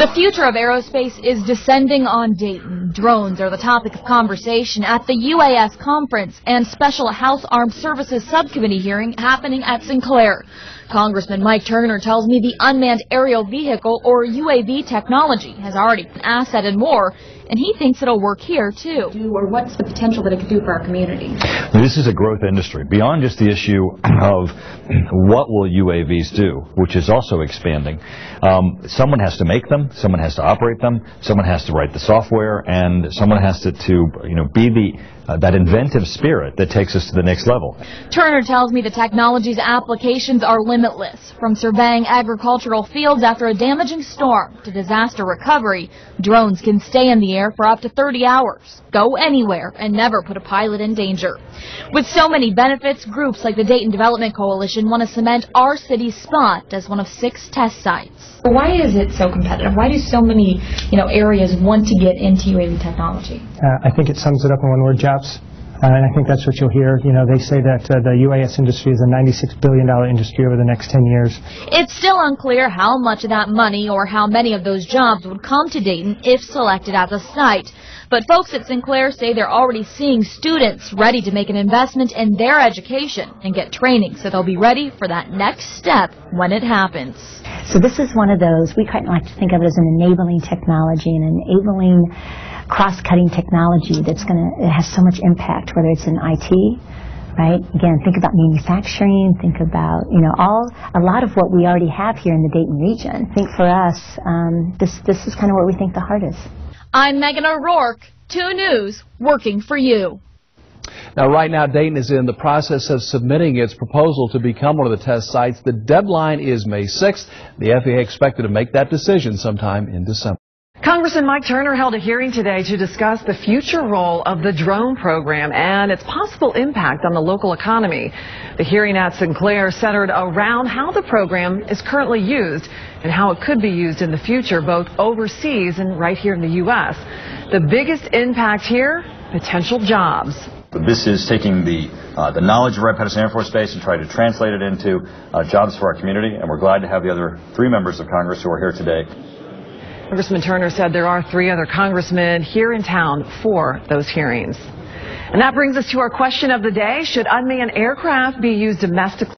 The future of aerospace is descending on Dayton. Drones are the topic of conversation at the UAS conference and Special House Armed Services Subcommittee hearing happening at Sinclair. Congressman Mike Turner tells me the Unmanned Aerial Vehicle, or UAV technology, has already been assetted more, and he thinks it'll work here, too. Or what's the potential that it could do for our community? This is a growth industry. Beyond just the issue of what will UAVs do, which is also expanding, someone has to make them, someone has to operate them, someone has to write the software, and someone has to be that inventive spirit that takes us to the next level. Turner tells me the technology's applications are limitless. From surveying agricultural fields after a damaging storm to disaster recovery, drones can stay in the air for up to 30 hours, go anywhere, and never put a pilot in danger. With so many benefits, groups like the Dayton Development Coalition want to cement our city's spot as one of 6 test sites. Why is it so competitive? Why do so many, areas want to get into UAV technology? I think it sums it up in one word: jobs. And I think that's what you'll hear. They say that the UAS industry is a $96 billion industry over the next 10 years. It's still unclear how much of that money or how many of those jobs would come to Dayton if selected as a site. But folks at Sinclair say they're already seeing students ready to make an investment in their education and get training so they'll be ready for that next step when it happens. So this is one of those, we quite like to think of it as an enabling technology, an enabling cross-cutting technology it has so much impact, whether it's in IT, right? Again, think about manufacturing, think about, a lot of what we already have here in the Dayton region. I think for us, this is kind of where we think the heart is. I'm Megan O'Rourke, 2 News, working for you. Now, right now, Dayton is in the process of submitting its proposal to become one of the test sites. The deadline is May 6th. The FAA expected to make that decision sometime in December. Congressman Mike Turner held a hearing today to discuss the future role of the drone program and its possible impact on the local economy. The hearing at Sinclair centered around how the program is currently used and how it could be used in the future, both overseas and right here in the U.S. The biggest impact here, potential jobs. This is taking the knowledge of Wright-Patterson Air Force Base and trying to translate it into jobs for our community, and we're glad to have the other 3 members of Congress who are here today. Congressman Turner said there are 3 other congressmen here in town for those hearings. And that brings us to our question of the day. Should unmanned aircraft be used domestically?